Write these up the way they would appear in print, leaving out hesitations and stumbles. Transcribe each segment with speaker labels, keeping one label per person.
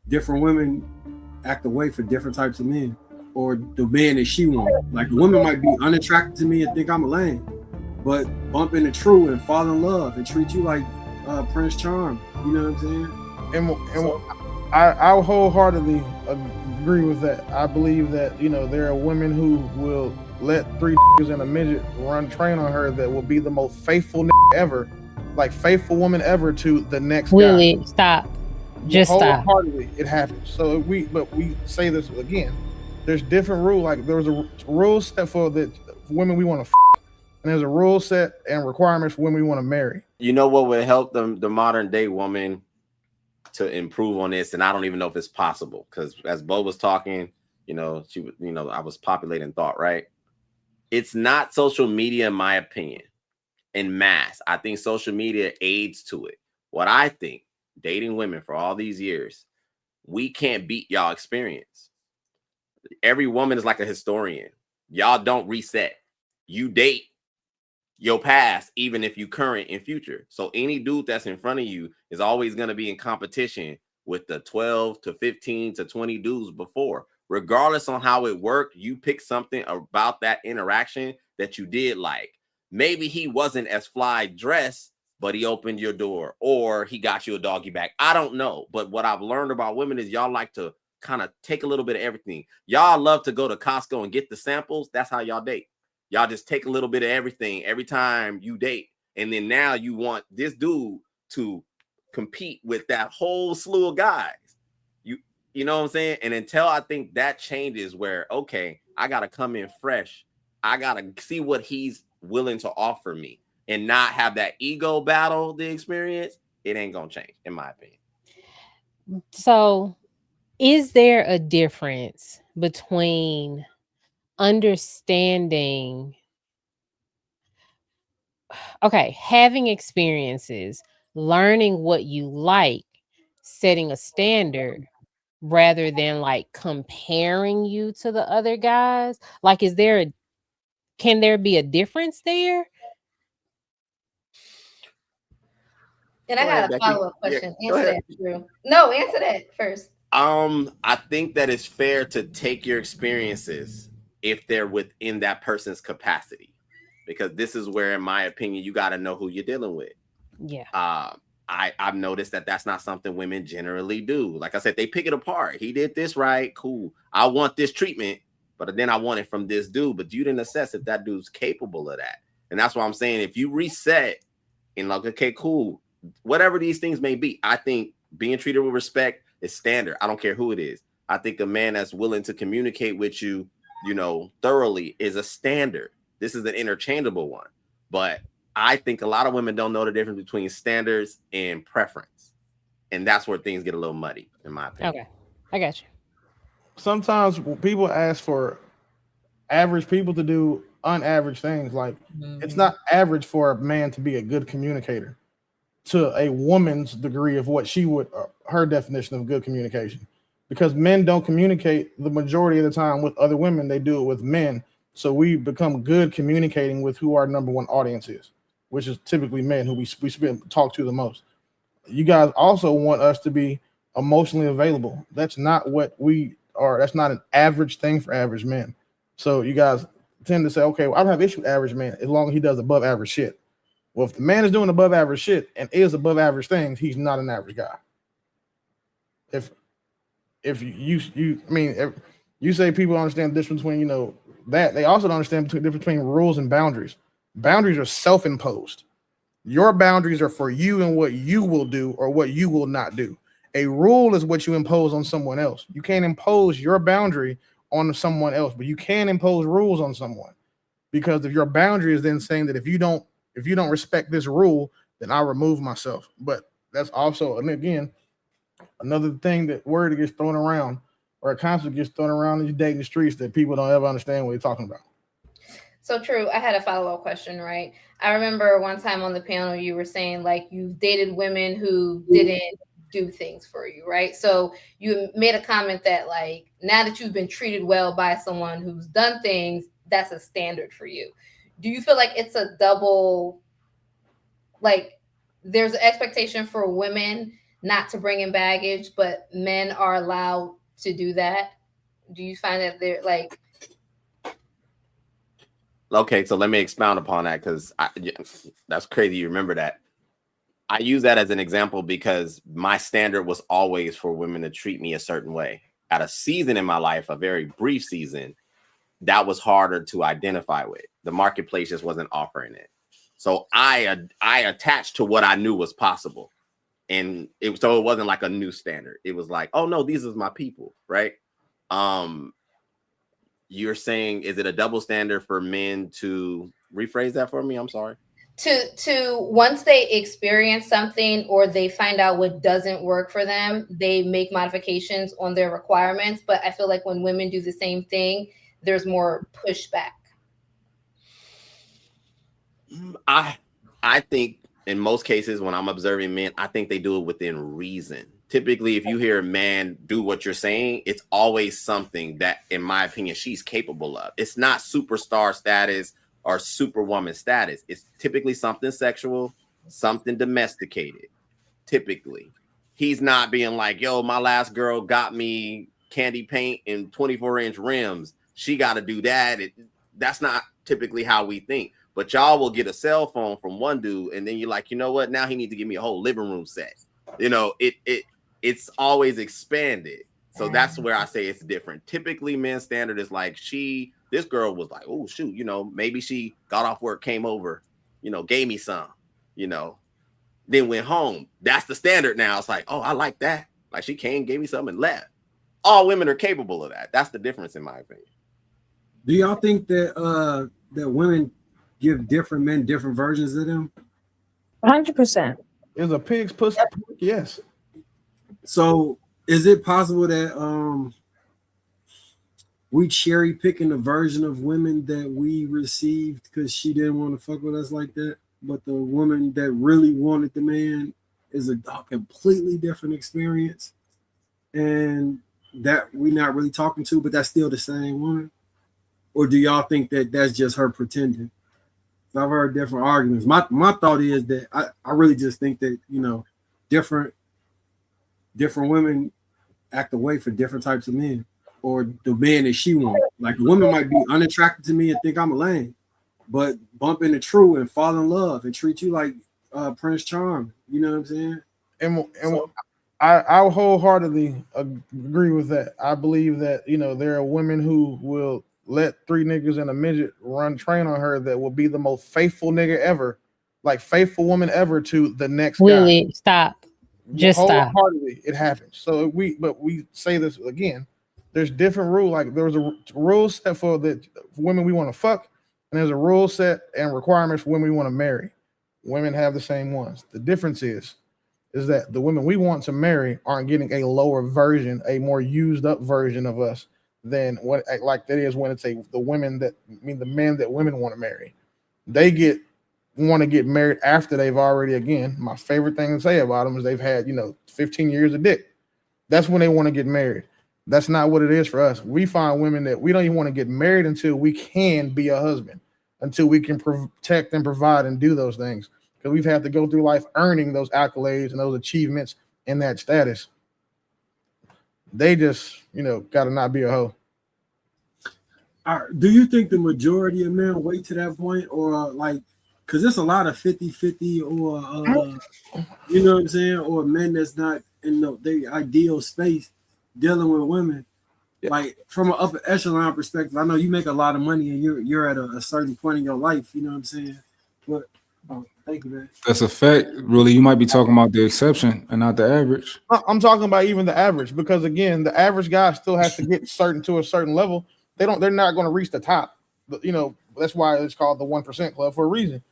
Speaker 1: different women act the way for different types of men, or the man that she wants. Like a woman might be unattracted to me and think I'm a lame, but bump into True and fall in love and treat you like Prince Charm. You know what I'm saying?
Speaker 2: And I wholeheartedly agree with that. I believe that there are women who will let three and a midget run train on her that will be the most faithful ever, like faithful woman ever to the next
Speaker 3: Willie,
Speaker 2: guy.
Speaker 3: stop. Just stop.
Speaker 2: Wholeheartedly, it happens. So we say this again. There's different rules. Like there was a rule set for the women we want to, and there's a rule set and requirements for women we want to marry.
Speaker 4: You know what would help the modern day woman to improve on this, and I don't even know if it's possible, because as Bo was talking, she was, I was populating thought, right? It's not social media, in my opinion, in mass. I think social media aids to it. What I think, dating women for all these years, we can't beat y'all experience. Every woman is like a historian. Y'all don't reset. You date your past, even if you current and future. So any dude that's in front of you is always going to be in competition with the 12 to 15 to 20 dudes before. Regardless on how it worked, you pick something about that interaction that you did like. Maybe he wasn't as fly dressed, but he opened your door, or he got you a doggy bag. I don't know. But what I've learned about women is y'all like to kind of take a little bit of everything. Y'all love to go to Costco and get the samples. That's how y'all date. Y'all just take a little bit of everything every time you date. And then now you want this dude to compete with that whole slew of guys. You know what I'm saying? And until I think that changes, where, okay, I got to come in fresh. I got to see what he's willing to offer me and not have that ego battle, the experience, it ain't going to change, in my opinion.
Speaker 3: So is there a difference between understanding, having experiences, learning what you like, setting a standard, rather than like comparing you to the other guys? Like, can there be a difference there?
Speaker 5: And I got a follow-up question. Answer that, Drew. No, answer that first.
Speaker 4: I think that it's fair to take your experiences if they're within that person's capacity, because this is where, in my opinion, you got to know who you're dealing with.
Speaker 3: Yeah.
Speaker 4: I've noticed that that's not something women generally do. Like I said, they pick it apart. He did this right. Cool. I want this treatment, but then I want it from this dude. But you didn't assess if that dude's capable of that. And that's why I'm saying, if you reset and like, okay, cool, whatever these things may be, I think being treated with respect is standard. I don't care who it is. I think a man that's willing to communicate with you, thoroughly is a standard. This is an interchangeable one. But I think a lot of women don't know the difference between standards and preference. And that's where things get a little muddy, in my opinion.
Speaker 3: Okay. I got you.
Speaker 2: Sometimes people ask for average people to do unaverage things. Like, it's not average for a man to be a good communicator to a woman's degree of what she would, her definition of good communication. Because men don't communicate the majority of the time with other women. They do it with men. So we become good communicating with who our number one audience is, which is typically men who we talk to the most. You guys also want us to be emotionally available. That's not what we are. That's not an average thing for average men. So you guys tend to say, okay, well, I don't have issue with average man as long as he does above average shit. Well, if the man is doing above average shit and is above average things, he's not an average guy. If you say people don't understand the difference between, that, they also don't understand the difference between rules and boundaries. Boundaries are self-imposed. Your boundaries are for you and what you will do or what you will not do. A rule is what you impose on someone else. You can't impose your boundary on someone else, but you can impose rules on someone, because if your boundary is then saying that if you don't respect this rule, then I'll remove myself. But that's also, and again, another thing that word gets thrown around, or a concept gets thrown around in these dating streets, that people don't ever understand what you're talking about.
Speaker 5: So True, I had a follow-up question, right? I remember one time on the panel you were saying like you've dated women who didn't do things for you, right? So you made a comment that like now that you've been treated well by someone who's done things, that's a standard for you. Do you feel like it's a double, like there's an expectation for women not to bring in baggage, but men are allowed to do that? Do you find that they're like?
Speaker 4: Okay, so let me expound upon that, because that's crazy. You remember that. I use that as an example because my standard was always for women to treat me a certain way. At a season in my life, a very brief season, that was harder to identify with. The marketplace just wasn't offering it. So I attached to what I knew was possible. And so it wasn't like a new standard. It was like, oh no, these are my people, right? You're saying, is it a double standard for men to rephrase that for me? I'm sorry.
Speaker 5: To once they experience something or they find out what doesn't work for them, they make modifications on their requirements. But I feel like when women do the same thing, there's more pushback.
Speaker 4: I think in most cases when I'm observing men, I think they do it within reason. Typically, if you hear a man do what you're saying, it's always something that, in my opinion, she's capable of. It's not superstar status or superwoman status. It's typically something sexual, something domesticated. Typically, he's not being like, yo, my last girl got me candy paint and 24-inch rims. She got to do that. That's not typically how we think. But y'all will get a cell phone from one dude, and then you're like, you know what? Now he needs to give me a whole living room set. You know, it's always expanded. So that's where I say it's different. Typically, men's standard is like, this girl was like, oh shoot, you know, maybe she got off work, came over, you know, gave me some, you know, then went home. That's the standard now. It's like, oh, I like that. Like, she came, gave me something, and left. All women are capable of that. That's the difference, in my opinion.
Speaker 1: Do y'all think that that women give different men different versions of them?
Speaker 6: 100%.
Speaker 2: Is a pig's pussy? Yes.
Speaker 1: So is it possible that we cherry picking the version of women that we received because she didn't want to fuck with us like that, but the woman that really wanted the man is a completely different experience, and that we're not really talking to, but that's still the same woman? Or do y'all think that that's just her pretending? So I've heard different arguments. My thought is that I really just think that, you know, different women act the way for different types of men, or the man that she wants. Like, a woman might be unattracted to me and think I'm a lame, but bump into true and fall in love and treat you like Prince Charming. You know what I'm saying?
Speaker 2: And I wholeheartedly agree with that. I believe that, you know, there are women who will let 3 niggas and a midget train on her that will be the most faithful nigga ever, like faithful woman ever to the next
Speaker 3: Willie,
Speaker 2: guy.
Speaker 3: stop. Just stop.
Speaker 2: Wholeheartedly, it happens. So we say this again. There's different rules. Like, there was a rule set for women we want to fuck, and there's a rule set and requirements for women we want to marry. Women have the same ones. The difference is that the women we want to marry aren't getting a lower version, a more used up version of us than what like that is when it's the men that women want to marry. They want to get married after they've already, again, my favorite thing to say about them is they've had, 15 years of dick. That's when they want to get married. That's not what it is for us. We find women that we don't even want to get married until we can be a husband, until we can protect and provide and do those things. Because we've had to go through life earning those accolades and those achievements in that status. They just, got to not be a hoe.
Speaker 1: Do you think the majority of men wait to that point, or because there's a lot of 50-50, or you know what I'm saying, or men that's not in the ideal space dealing with women? Yeah. Like, from an upper echelon perspective, I know you make a lot of money and you're at a certain point in your life, you know what I'm saying? But thank you, man.
Speaker 7: That's a fact. Really, you might be talking about the exception and not the average.
Speaker 2: I'm talking about even the average, because again, the average guy still has to get to a certain level. They're not going to reach the top. That's why it's called the 1% club for a reason.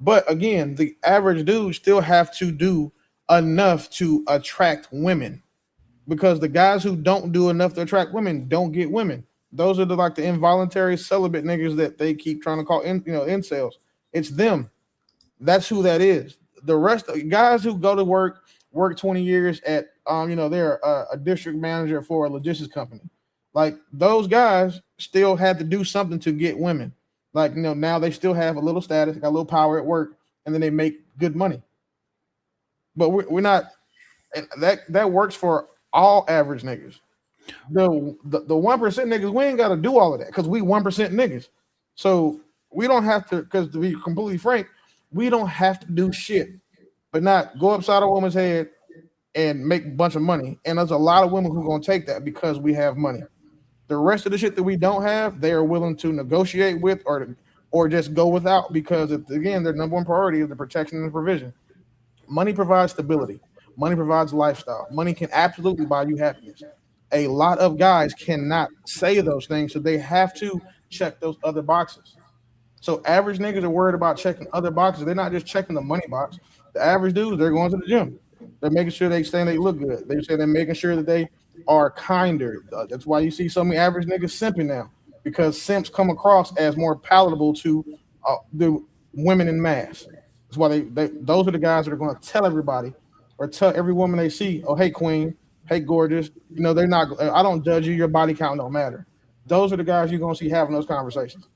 Speaker 2: But again, the average dude still have to do enough to attract women, because the guys who don't do enough to attract women don't get women. Those are the involuntary celibate niggas that they keep trying to call incels. It's them. That's who that is. The rest of guys who go to work 20 years at they're a district manager for a logistics company. Like, those guys still had to do something to get women. Now they still have a little status, got a little power at work, and then they make good money. But we're not And that works for all average niggas. The 1% niggas, we ain't got to do all of that because we 1% niggas. So we don't have to, because to be completely frank, we don't have to do shit, but not go upside a woman's head and make a bunch of money. And there's a lot of women who are going to take that because we have money. The rest of the shit that we don't have, they are willing to negotiate with or just go without because, again, their number one priority is the protection and the provision. Money provides stability. Money provides lifestyle. Money can absolutely buy you happiness. A lot of guys cannot say those things, so they have to check those other boxes. So average niggas are worried about checking other boxes. They're not just checking the money box. The average dudes, they're going to the gym. They're making sure they look good. They're making sure that they are kinder. That's why you see so many average niggas simping now, because simps come across as more palatable to the women in mass. That's why those are the guys that are going to tell everybody or tell every woman they see, oh, hey, queen, hey, gorgeous. You know, they're not, I don't judge you. Your body count don't matter. Those are the guys you're going to see having those conversations.